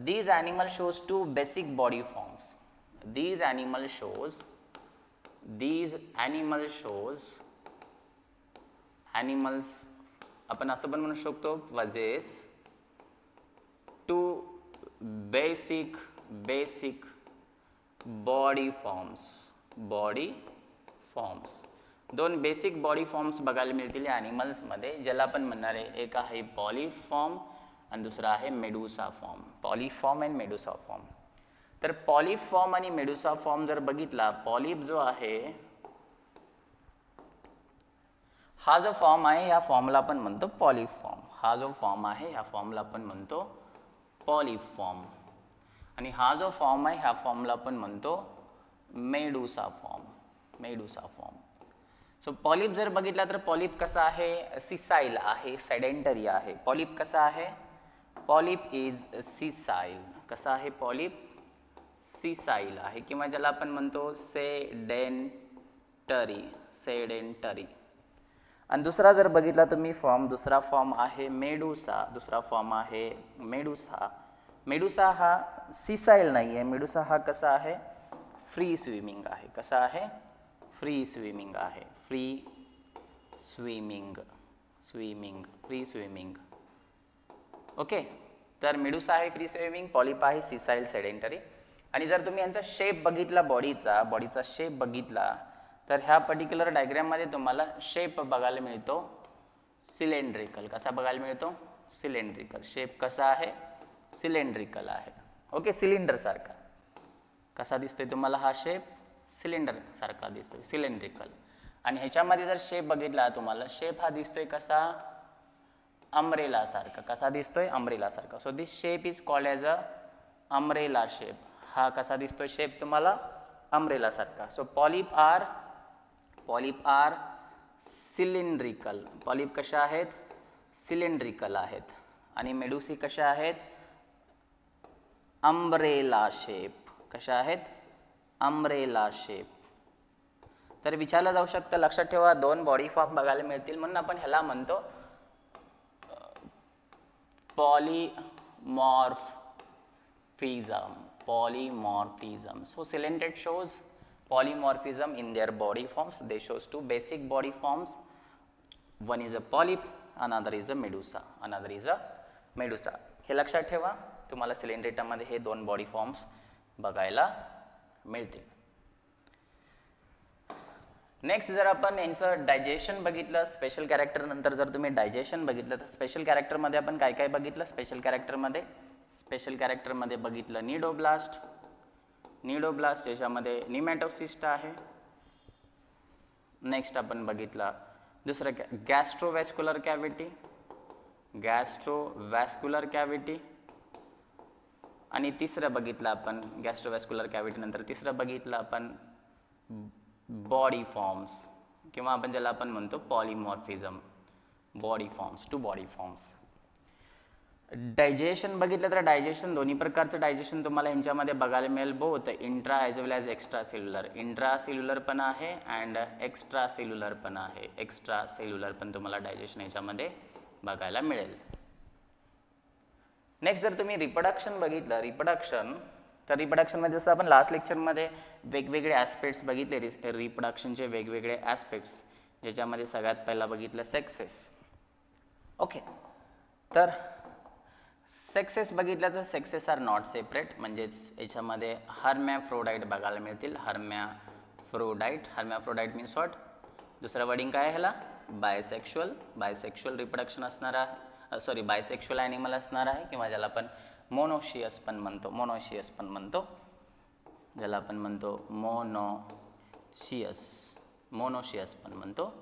these animals shows two basic body forms. These animals आपण असं पण म्हणू शकतो possess two basic body forms. दोन बेसिक बॉडी फॉर्म्स बघायला मिळतील या ॲनिमल्समध्ये, ज्याला आपण म्हणणार आहे एक आहे पॉलिप फॉर्म आणि दुसरा आहे Medusa form. Polyp form and Medusa form. तर पॉलिप फॉर्म आणि मेडुसा फॉर्म जर बघितला, पॉलिप जो आहे हा जो फॉर्म आहे ह्या फॉर्मला आपण म्हणतो पॉलिप फॉर्म. हा जो फॉर्म आहे ह्या फॉर्मला आपण म्हणतो पॉलिप फॉर्म. आणि हा जो फॉर्म आहे ह्या फॉर्मला आपण म्हणतो मेडुसा फॉर्म. सो पॉलिप जर बघितला तर पॉलिप कसा आहे, सिसाईल आहे, सेडेंटरी आहे. पॉलिप कसा आहे, पॉलिप इज सिसाईल. कसा आहे पॉलिप, सिसाईल आहे, किंवा ज्याला आपण म्हणतो सेडेंटरी. आणि दुसरा जर बघितला तुम्ही फॉर्म, दुसरा फॉर्म आहे मेडुसा. मेडुसा हा सिसाईल नाही आहे, मेडुसा हा कसा आहे फ्री स्विमिंग आहे. कसा आहे फ्री स्विमिंग आहे. Free swimming. ओके, तर मेडुसा आहे फ्री स्विमिंग, पॉलिप आहे सिसाईल सेडेंटरी. आणि जर तुम्ही यांचा शेप बघितला, बॉडीचा शेप बघितला, तर ह्या पर्टिक्युलर डायग्राममध्ये तुम्हाला शेप बघायला मिळतो सिलेंड्रिकल. कसा बघायला मिळतो सिलेंड्रिकल. शेप कसा आहे सिलेंड्रिकल आहे. ओके, सिलेंडर सारखा. कसा दिसतोय तुम्हाला हा शेप, सिलेंडर सारखा दिसतोय, सिलेंड्रिकल. आणि ह्याच्यामध्ये जर शेप बघितला तुम्हाला, शेप हा दिसतोय कसा अम्ब्रेला सारखा. कसा दिसतोय अम्ब्रेला सारखा. So this shape is called as a umbrella shape. हा कसा दिसतोय शेप तुम्हाला अम्ब्रेला सारखा. So polyp are cylindrical. Polyp कशा आहेत सिलेंड्रिकल आहेत. आणि मेडुसी कशा आहेत अम्ब्रेला शेप. कशा आहेत अम्ब्रेला शेप. तर विचारलं जाऊ शकतं, लक्षात ठेवा दोन बॉडी फॉर्म बघायला मिळतील म्हणून आपण ह्याला म्हणतो पॉलीमॉर्फिझम. सो सिलेंटेड shows polymorphism in their body forms. They shows two basic body forms. One is a polyp, another is a medusa. Another is a medusa. हे लक्षात ठेवा, तुम्हाला सिलेंड्रेटामध्ये हे दोन बॉडी फॉर्म्स बघायला मिळतील. नेक्स्ट जर आपण यांचं डायजेशन बघितलं, स्पेशल कॅरेक्टर नंतर जर तुम्ही डायजेशन बघितलं तर स्पेशल कॅरेक्टरमध्ये आपण काय काय बघितलं. स्पेशल कॅरेक्टरमध्ये बघितलं निडोब्लास्ट. निडोब्लास्ट ज्याच्यामध्ये निमॅटोसिस्ट आहे. नेक्स्ट आपण बघितलं दुसरं गॅस्ट्रोवॅस्क्युलर कॅव्हिटी. आणि तिसरं बघितलं आपण गॅस्ट्रोवॅस्क्युलर कॅव्हिटी नंतर तिसरं बघितलं आपण बॉडी फॉर्म्स किंवा आपण ज्याला आपण म्हणतो polymorphism. Body forms, two body forms. Digestion बघितलं तर डायजेशन दोन्ही प्रकारचं डायजेशन तुम्हाला यांच्यामध्ये बघायला मिळेल. Both intra as well as extra cellular. Intra cellular पण आहे अँड एक्स्ट्रा सेल्युलर पण आहे. एक्स्ट्रा सेल्युलर पण तुम्हाला डायजेशन याच्यामध्ये बघायला मिळेल. नेक्स्ट जर तुम्ही रिप्रोडक्शन बघितलं, तर रिप्रोडक्शनमध्ये जसं आपण लास्ट लेक्चरमध्ये वेगवेगळे ॲस्पेक्ट्स बघितले रिप्रोडक्शनचे वेगवेगळे ॲस्पेक्ट्स, ज्याच्यामध्ये सगळ्यात पहिला बघितलं सेक्सेस. ओके, तर सेक्सेस बघितलं तर सेक्सेस आर नॉट सेपरेट, म्हणजेच याच्यामध्ये हर्मॅफ्रोडाईट बघायला मिळतील. हर्मॅफ्रोडाईट मीन्स व्हॉट? दुसरं वर्डिंग काय आहे ह्याला? बायसेक्शुअल रिप्रोडक्शन असणार आहे, सॉरी बायसेक्शुअल ॲनिमल असणार आहे, किंवा ज्याला आपण मोनोशियस पण म्हणतो, ज्याला आपण म्हणतो मोनोशियस पण म्हणतो.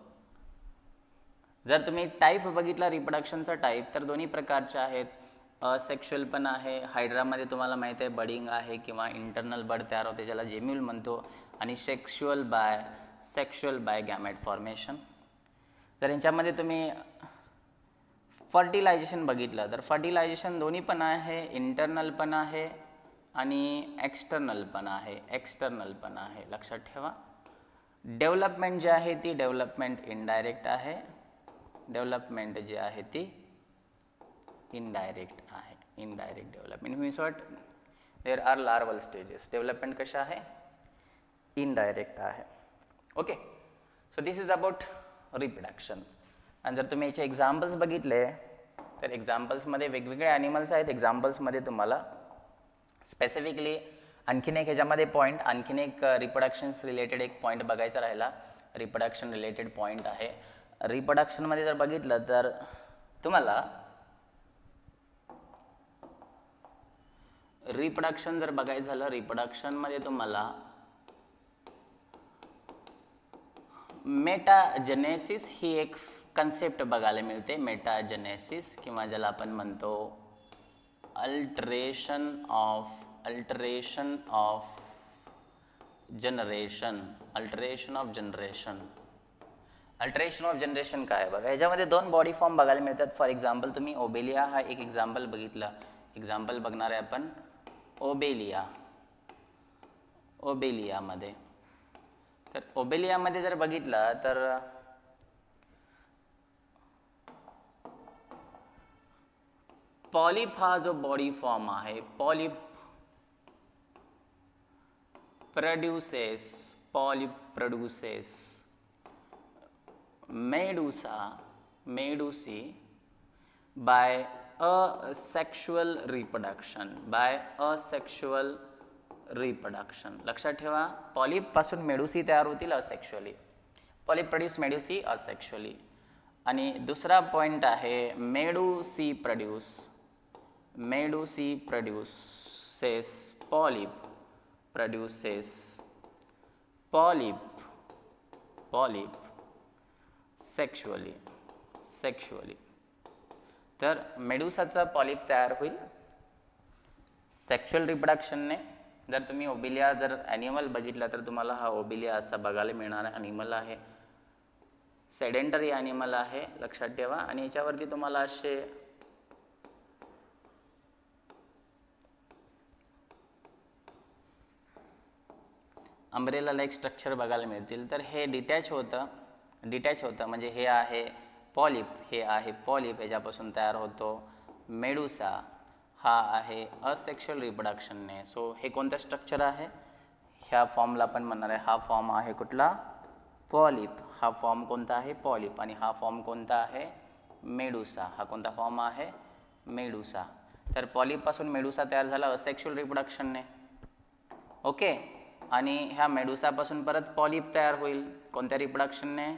जर तुम्ही टाईप बघितला रिप्रोडक्शनचा टाईप, तर दोन्ही प्रकारचे आहेत. असेक्शुअल पण आहे, हायड्रामध्ये तुम्हाला माहीत आहे बडिंग आहे किंवा इंटरनल बड तयार होते ज्याला जेम्यूल म्हणतो, आणि सेक्शुअल बाय गॅमेट फॉर्मेशन. तर यांच्यामध्ये तुम्ही फर्टिलायझेशन बघितलं तर फर्टिलायझेशन दोन्ही पण आहे, इंटरनल पण आहे आणि एक्सटर्नल पण आहे. लक्षात ठेवा. डेव्हलपमेंट जी आहे ती डेव्हलपमेंट इनडायरेक्ट आहे. Indirect development means what? There are larval stages. Development कशा आहे? इनडायरेक्ट आहे. Okay, so this is about reproduction. आणि जर तुम्ही याचे एक्झाम्पल्स बघितले तर एक्झाम्पल्समध्ये वेगवेगळे ॲनिमल्स आहेत. एक्झाम्पल्समध्ये तुम्हाला स्पेसिफिकली आणखीन एक ह्याच्यामध्ये पॉईंट, आणखीन एक रिप्रोडक्शन्स रिलेटेड एक पॉईंट बघायचा राहिला. रिप्रोडक्शन रिलेटेड पॉईंट आहे. रिप्रोडक्शनमध्ये जर बघितलं तर तुम्हाला रिप्रोडक्शन जर बघायचं झालं, रिप्रोडक्शनमध्ये तुम्हाला मेटाजेनेसिस ही एक कन्सेप्ट बघायला मिळते. मेटाजेनेसिस किंवा ज्याला आपण म्हणतो अल्टरेशन ऑफ जनरेशन काय बघा, ह्याच्यामध्ये दोन बॉडी फॉर्म बघायला मिळतात. फॉर एक्झाम्पल तुम्ही ओबेलिया हा एक एक्झाम्पल बघितला. एक्झाम्पल बघणार आहे आपण ओबेलियामध्ये. तर ओबेलियामध्ये जर बघितलं तर पॉलिप हा जो बॉडी फॉर्म आहे, polyp produces medusae by asexual reproduction. लक्षात ठेवा, पॉलिप पासून मेडुसी तयार होतील asexually. Polyp produce medusae asexually. आणि दुसरा पॉइंट आहे मेडुसी प्रोड्यूसेस पॉलिप सेक्शुअली. तर मेडुसाचा पॉलिप तयार होईल सेक्शुअल रिप्रोडक्शनने. जर तुम्ही ओबेलिया जर ॲनिमल बघितला तर तुम्हाला हा ओबेलिया असा बघायला मिळणारा ॲनिमल आहे. सेडेंटरी ॲनिमल आहे, लक्षात ठेवा. आणि याच्यावरती तुम्हाला असे अम्ब्रेला लाईक स्ट्रक्चर बघायला मिळतील. तर हे डिटॅच होतं म्हणजे हे आहे पॉलिप, ह्याच्यापासून तयार होतो मेडुसा, हा आहे असेक्शुअल रिप्रोडक्शनने. सो हे कोणतं स्ट्रक्चर आहे? ह्या फॉर्मला आपण म्हणणार आहे, हा फॉर्म आहे कुठला, पॉलिप. हा फॉर्म कोणता आहे, पॉलिप. आणि हा फॉर्म कोणता आहे, मेडुसा. हा कोणता फॉर्म आहे, मेडुसा. तर पॉलिपपासून मेडुसा तयार झाला असेक्शुअल रिप्रोडक्शनने. ओके. आणि ह्या मेडुसापासून परत पॉलिप तयार होईल कोणत्या रिप्रोडक्शनने,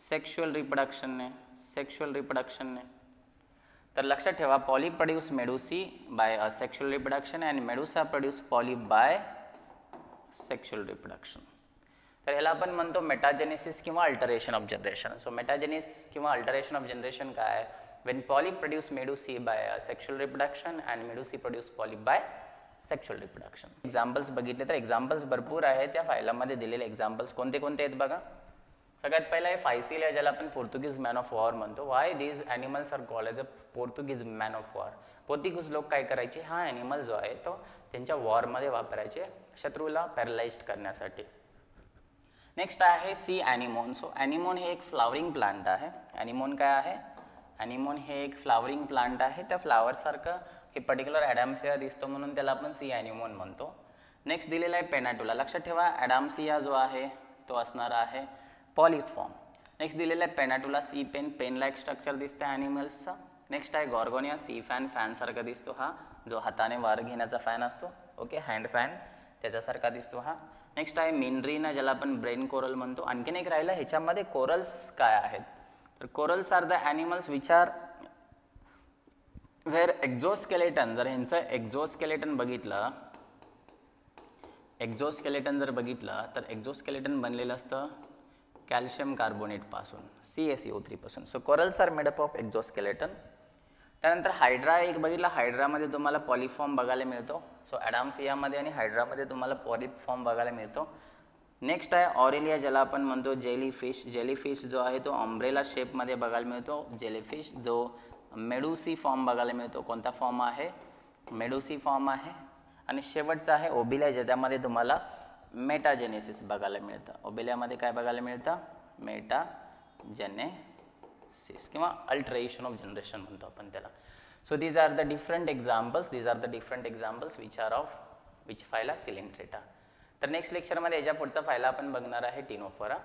सेक्शुअल रिप्रोडक्शनने. सेक्शुअल रिप्रोडक्शनने. तर लक्षात ठेवा, polyp produce medusae by sexual reproduction and medusa produce polyp by sexual reproduction. तर ह्याला आपण म्हणतो मेटाजेनेसिस किंवा alteration of generation. So metagenesis किंवा अल्टरेशन ऑफ जनरेशन काय आहे, when polyp produce medusae by sexual reproduction and medusae produce polyp by sexual reproduction. Examples बघितले तर एक्झाम्पल्स भरपूर आहेत त्या फायलामध्ये दिलेले. एक्झाम्पल्स कोणते कोणते आहेत बघा. सगळ्यात पहिला आहे फायसील आहे, ज्याला आपण पोर्तुगीज मॅन ऑफ वॉर म्हणतो. Why these animals are called as a Portuguese man of war. Portuguese लोक काय करायचे, हा ॲनिमल जो आहे तो त्यांच्या वॉरमध्ये वापरायचे शत्रूला पॅरलाइज्ड करण्यासाठी. नेक्स्ट आहे सी ॲनिमोन. सो ॲनिमोन हे एक फ्लावरिंग प्लांट आहे. ॲनिमोन काय आहे, ॲनिमोन हे एक फ्लावरिंग प्लांट आहे. त्या फ्लावरसारखं हे पर्टिक्युलर ॲडॅम्सिया दिसतो म्हणून त्याला आपण सी ॲनिमोन म्हणतो. नेक्स्ट दिलेला आहे पेनाटुला. लक्षात ठेवा, ॲडॅम्सिया जो आहे तो असणार आहे पॉलिप फॉर्म. नेक्स्ट दिलेला आहे Pennatula, sea pen. Pen like structure दिसतं ॲनिमल्सचा. नेक्स्ट आहे गॉर्गोनिया, सी फॅन. फॅनसारखा दिसतो हा, जो हाताने वार घेण्याचा फॅन असतो. ओके, हँड फॅन त्याच्यासारखा दिसतो हा. नेक्स्ट आहे मिनरीना, ज्याला आपण ब्रेन कोरल म्हणतो. आणखीन एक राहिलं, ह्याच्यामध्ये कोरल्स काय आहेत, तर corals are the animals which are where exoskeleton. जर ह्यांचं एक्झोस्केलेटन बघितलं, एक्झोस्केलेटन जर बघितलं तर एक्झोस्केलेटन बनलेलं असतं कॅल्शियम कार्बोनेटपासून, CaCO3 पासून. So corals are made up of exoskeleton. त्यानंतर हायड्रा एक बघितला, हायड्रामध्ये तुम्हाला पॉलिप फॉर्म बघायला मिळतो. सो ॲडॅम्सियामध्ये आणि हायड्रामध्ये तुम्हाला पॉलिप फॉर्म बघायला मिळतो. नेक्स्ट आहे ऑरेलिया, ज्याला आपण म्हणतो जेलीफिश. जेलीफिश जो आहे तो अम्ब्रेला शेपमध्ये बघायला मिळतो. जेलीफिश जो मेडुसी फॉर्म बघायला मिळतो. कोणता फॉर्म आहे, मेडुसी फॉर्म आहे. आणि शेवटचा आहे ओबिलिया, ज्याच्यामध्ये तुम्हाला मेटाजेनेसिस बघायला मिळतं. ओबिलियामध्ये काय बघायला मिळतं, मेटाजेनेसिस किंवा अल्टरेशन ऑफ जनरेशन म्हणतो आपण त्याला. So these are the different examples, which are of which फायला सिलेंट्रेटा. तर नेक्स्ट लेक्चरमध्ये याच्या पुढचा फायला आपण बघणार आहे टिनोफोरा.